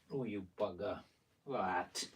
Oh, you bugger. What?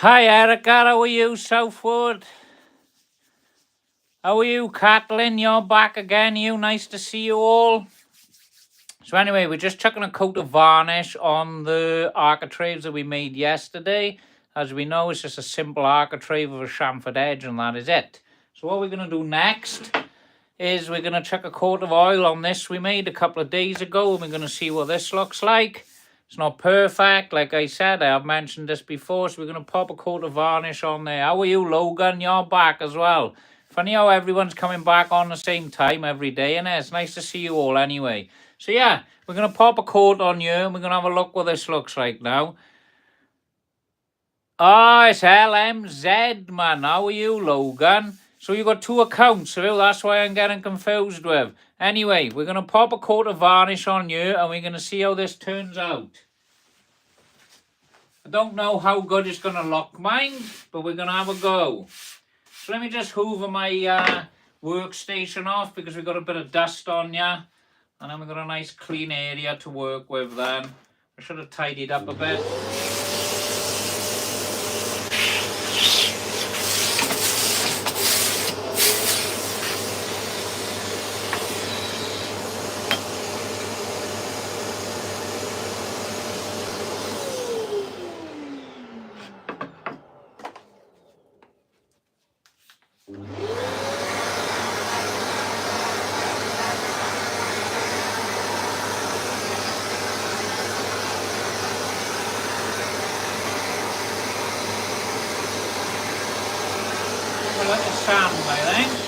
Hi, Erica. How are you, Southwood? How are you, Catlin? You're back again. You nice to see you all. So anyway, we're just chucking a coat of varnish on the architraves that we made yesterday. As we know, it's just a simple architrave with a chamfered edge, and that is it. So what we're going to do next is we're going to chuck a coat of oil on this we made a couple of days ago, and we're going to see what this looks like. It's not perfect, like I said, I have mentioned this before, so we're going to pop a coat of varnish on there. How are you, Logan? You're back as well. Funny how everyone's coming back on the same time every day, and it's nice to see you all anyway. So yeah, we're going to pop a coat on you, and we're going to have a look what this looks like now. Ah, it's LMZ, man. How are you, Logan? So you got two accounts, so that's why I'm getting confused with. Anyway, we're going to pop a coat of varnish on you, and we're going to see how this turns out. I don't know how good it's going to look, mind, but we're going to have a go. So let me just hoover my workstation off, because we've got a bit of dust on ya. And then we've got a nice clean area to work with then. I should have tidied up a bit. sand, I think.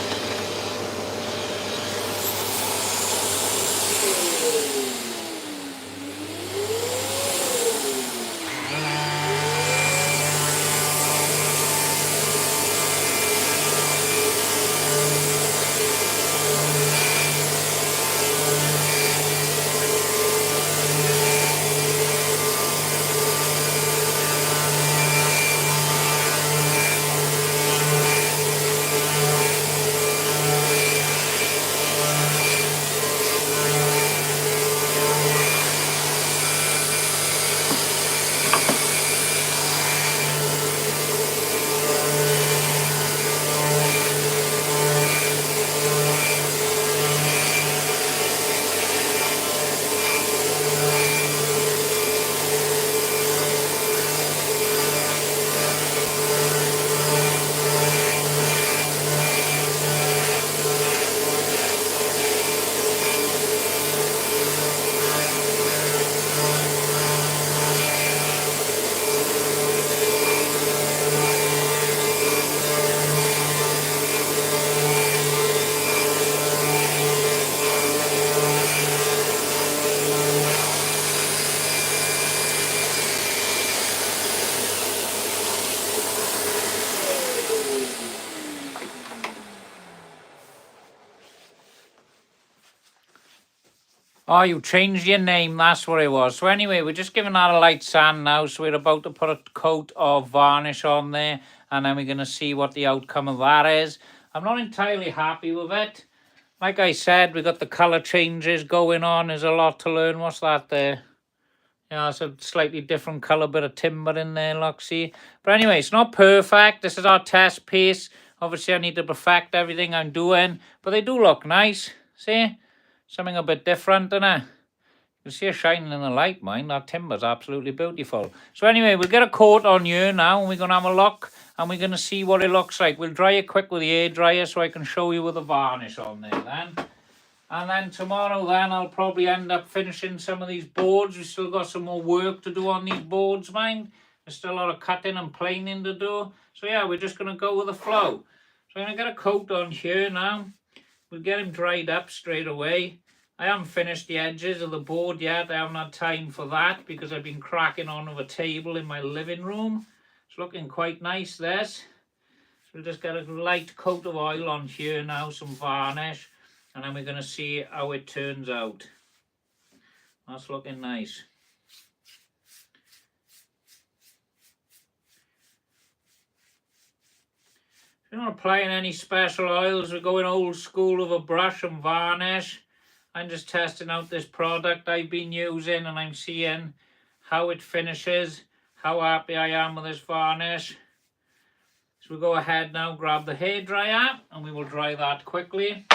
Oh, you changed your name, that's what it was. So anyway, we're just giving that a light sand now, so we're about to put a coat of varnish on there, and then we're going to see what the outcome of that is. I'm not entirely happy with it. Like I said, we got the colour changes going on. There's a lot to learn. What's that there? Yeah, it's a slightly different colour, bit of timber in there, look, see? But anyway, it's not perfect. This is our test piece. Obviously, I need to perfect everything I'm doing, but they do look nice. See? Something a bit different, innit? You see it shining in the light, mind. That timber's absolutely beautiful. So anyway, we'll get a coat on here now, and we're going to have a look, and we're going to see what it looks like. We'll dry it quick with the air dryer so I can show you with the varnish on there then. And then tomorrow then I'll probably end up finishing some of these boards. We've still got some more work to do on these boards, mind. There's still a lot of cutting and planing to do. So yeah, we're just going to go with the flow. So I'm going to get a coat on here now. We'll get him dried up straight away. I haven't finished the edges of the board yet. I haven't had time for that because I've been cracking on with a table in my living room. It's looking quite nice, this. So we'll just get a light coat of oil on here now, some varnish. And then we're going to see how it turns out. That's looking nice. We're not applying any special oils. We're going old school with a brush and varnish. I'm just testing out this product I've been using, and I'm seeing how it finishes, how happy I am with this varnish. So we'll go ahead now, grab the hairdryer, and we will dry that quickly.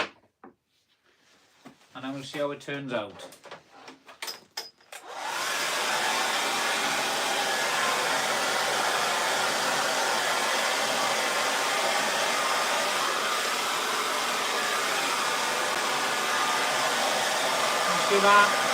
And then we'll see how it turns out. See that?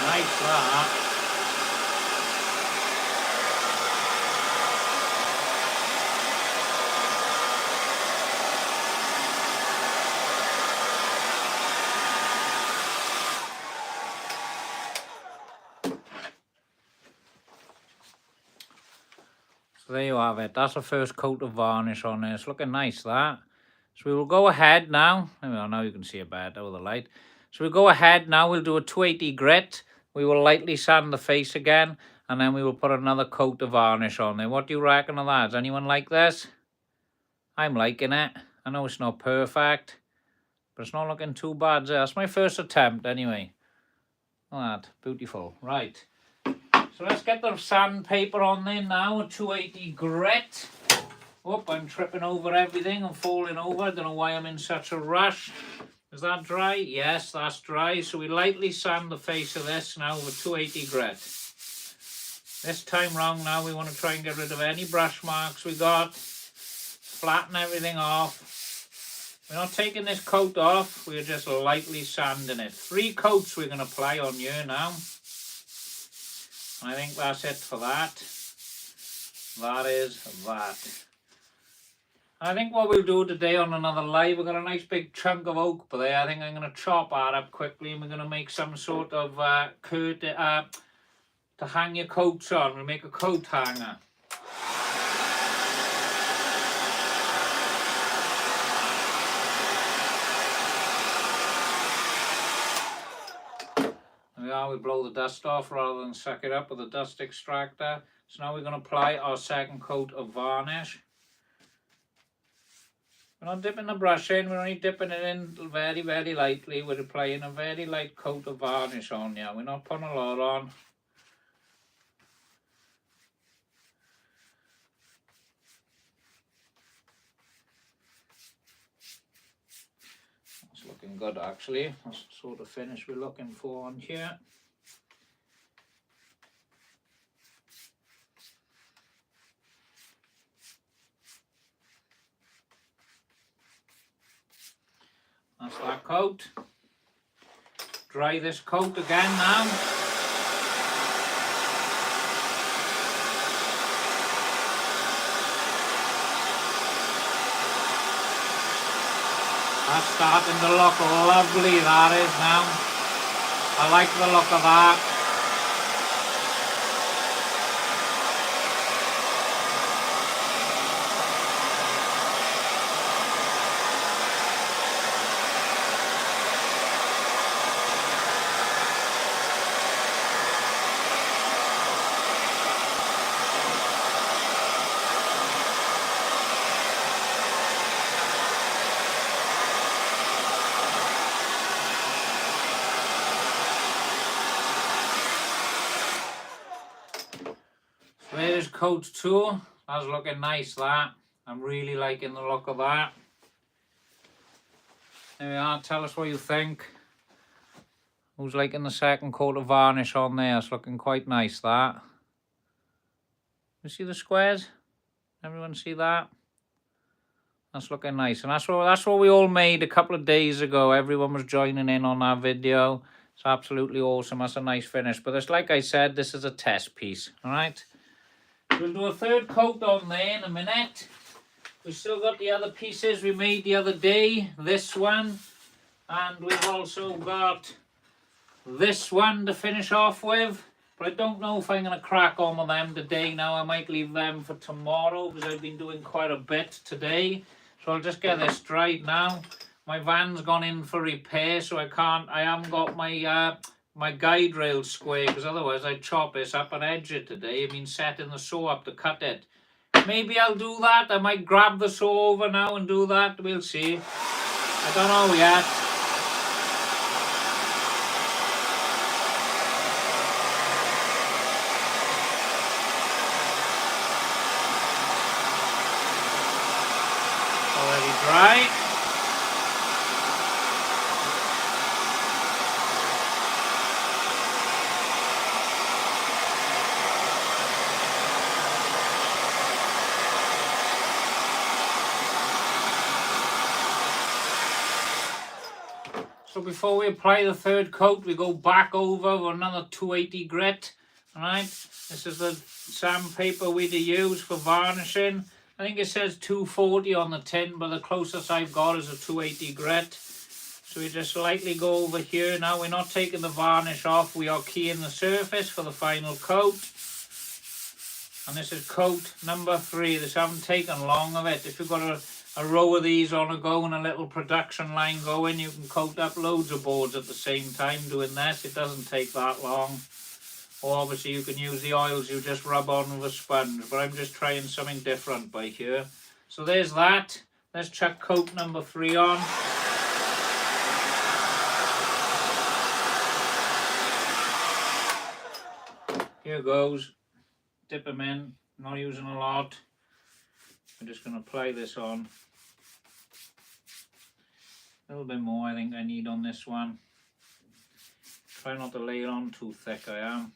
Nice that. So there you have it. That's the first coat of varnish on there. It's looking nice, that. So we will go ahead now. Now you can see it better with the light. So we'll go ahead now. We'll do a 280 grit. We will lightly sand the face again, and then we will put another coat of varnish on there. What do you reckon of that? Does anyone like this? I'm liking it. I know it's not perfect, but it's not looking too bad. That's my first attempt anyway. Look at that. Beautiful. Right. So let's get the sandpaper on there now, a 280 grit. Oh, I'm tripping over everything and falling over. I don't know why I'm in such a rush. Is that dry? Yes, that's dry. So we lightly sand the face of this now with 280 grit. This time round now we want to try and get rid of any brush marks we got. Flatten everything off. We're not taking this coat off, we're just lightly sanding it. 3 coats we're going to apply on here now. I think that's it for that. That is that. I think what we'll do today on another live, we've got a nice big chunk of oak there. I think I'm going to chop that up quickly and we're going to make some sort of curtain to hang your coats on. We'll make a coat hanger. There we are, we blow the dust off rather than suck it up with a dust extractor. So now we're going to apply our second coat of varnish. We're not dipping the brush in, we're only dipping it in very, very lightly. We're applying a very light coat of varnish on here. We're not putting a lot on. That's looking good actually. That's the sort of finish we're looking for on here. That's that coat. Dry this coat again now. That's starting to look lovely, that is now. I like the look of that. There's coat 2. That's looking nice, that. I'm really liking the look of that. There we are. Tell us what you think. Who's liking the second coat of varnish on there? It's looking quite nice, that. You see the squares? Everyone see that? That's looking nice. And that's what we all made a couple of days ago. Everyone was joining in on that video. It's absolutely awesome. That's a nice finish. But it's like I said, this is a test piece. All right? We'll do a third coat on there in a minute. We've still got the other pieces we made the other day. This one. And we've also got this one to finish off with. But I don't know if I'm going to crack on with them today now. I might leave them for tomorrow because I've been doing quite a bit today. So I'll just get this dried now. My van's gone in for repair, so I haven't got my my guide rail square, because otherwise I'd chop this up and edge it today. I've been setting the saw up to cut it. Maybe I'll do that. I might grab the saw over now and do that. We'll see. I don't know yet. Already dry. So before we apply the third coat, we go back over with another 280 grit. Alright, this is the sandpaper we'd use for varnishing. I think it says 240 on the tin, but the closest I've got is a 280 grit. So we just lightly go over here. Now we're not taking the varnish off, we are keying the surface for the final coat. And this is coat number 3. This haven't taken long of it. If you've got a row of these on a go and a little production line going, you can coat up loads of boards at the same time doing this. It doesn't take that long. Or obviously you can use the oils you just rub on with a sponge, but I'm just trying something different by here. So there's that. Let's chuck coat number 3 on. here goes. Dip them in, not using a lot. I'm just going to apply this on. A little bit more I think I need on this one. Try not to lay it on too thick, I am.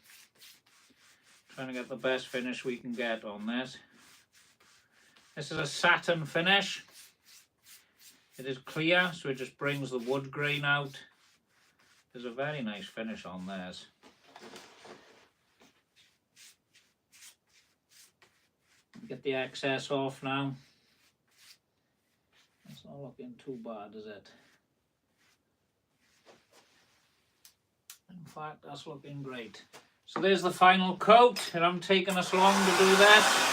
Trying to get the best finish we can get on this. This is a satin finish. It is clear, so it just brings the wood grain out. There's a very nice finish on this. Get the excess off now. It's not looking too bad, is it? In fact, that's looking great. So there's the final coat. It hasn't taken us long to do this.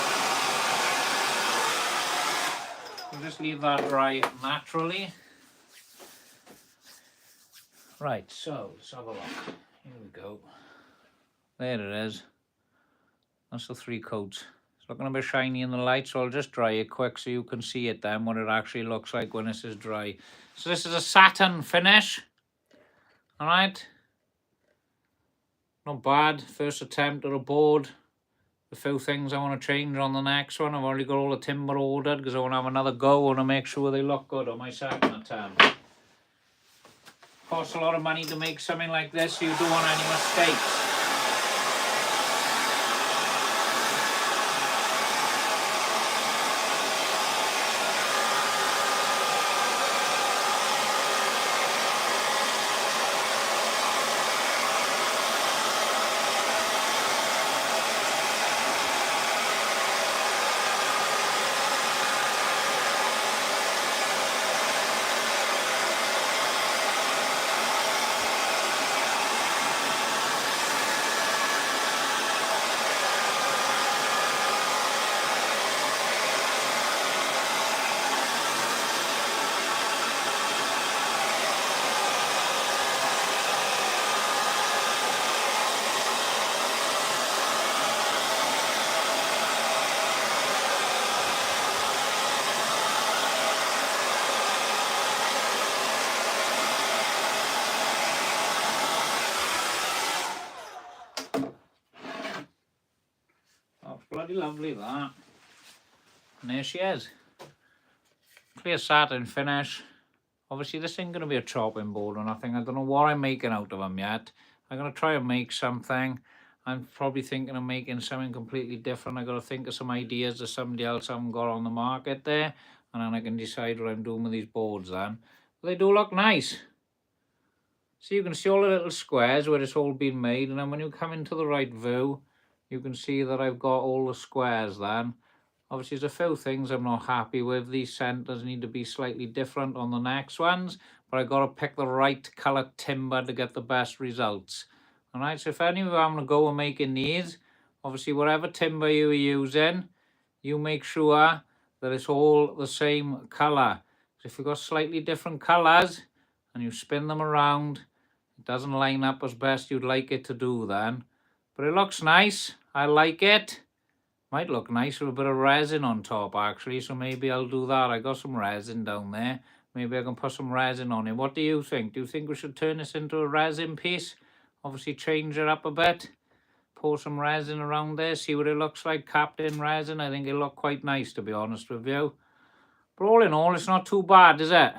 We'll just leave that dry naturally. Right, so let's have a look. Here we go. There it is. That's the 3 coats. It's looking a bit shiny in the light, so I'll just dry it quick so you can see it then, what it actually looks like when this is dry. So this is a satin finish. Alright. Not bad. First attempt at a board. A few things I want to change on the next one. I've already got all the timber ordered because I want to have another go. I want to make sure they look good on my second attempt. Costs a lot of money to make something like this, so you don't want any mistakes. Bloody lovely that. And there she is. Clear satin finish. Obviously this ain't going to be a chopping board or nothing. I don't know what I'm making out of them yet. I'm going to try and make something. I'm probably thinking of making something completely different. I got to think of some ideas that somebody else haven't got on the market there. And then I can decide what I'm doing with these boards then. But they do look nice. So you can see all the little squares where it's all been made. And then when you come into the right view, you can see that I've got all the squares then. Obviously, there's a few things I'm not happy with. These centres need to be slightly different on the next ones. But I've got to pick the right colour timber to get the best results. Alright, so if any of you are going to go and making these, obviously whatever timber you're using, you make sure that it's all the same colour. So if you've got slightly different colours and you spin them around, it doesn't line up as best you'd like it to do then. But it looks nice. I like it. Might look nice with a bit of resin on top actually, so maybe I'll do that. I got some resin down there. Maybe I can put some resin on it. What do you think? Do you think we should turn this into a resin piece? Obviously change it up a bit. Pour some resin around there, see what it looks like. Capped in resin. I think it'll look quite nice, to be honest with you. But all in all, it's not too bad, is it?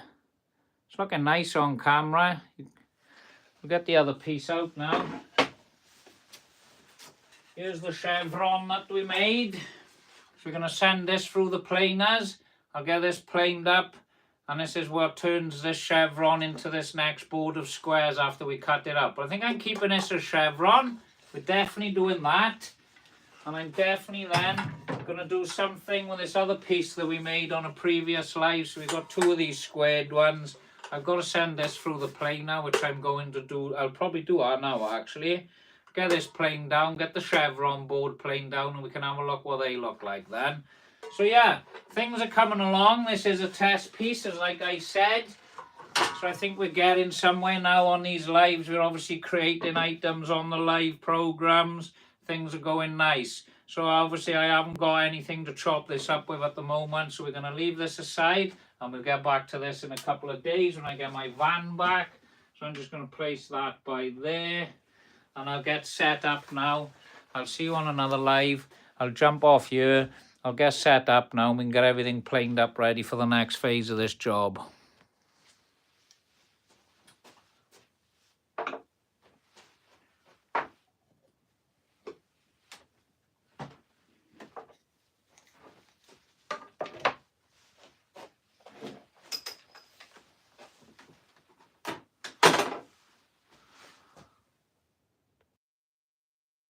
It's looking nice on camera. We'll get the other piece out now. Here's the chevron that we made. So we're going to send this through the planers. I'll get this planed up. And this is what turns this chevron into this next board of squares after we cut it up. But I think I'm keeping this as chevron. We're definitely doing that. And I'm definitely then going to do something with this other piece that we made on a previous live. So we've got 2 of these squared ones. I've got to send this through the planer, which I'm going to do. I'll probably do that now, actually. Get this planed down, get the chevron board planed down, and we can have a look what they look like then. So yeah, things are coming along. This is a test piece, as like I said. So I think we're getting somewhere now on these lives. We're obviously creating items on the live programs. Things are going nice. So obviously I haven't got anything to chop this up with at the moment. So we're going to leave this aside and we'll get back to this in a couple of days when I get my van back. So I'm just going to place that by there. And I'll get set up now I'll see you on another live. I'll jump off here. I'll get set up now and we can get everything planed up ready for the next phase of this job.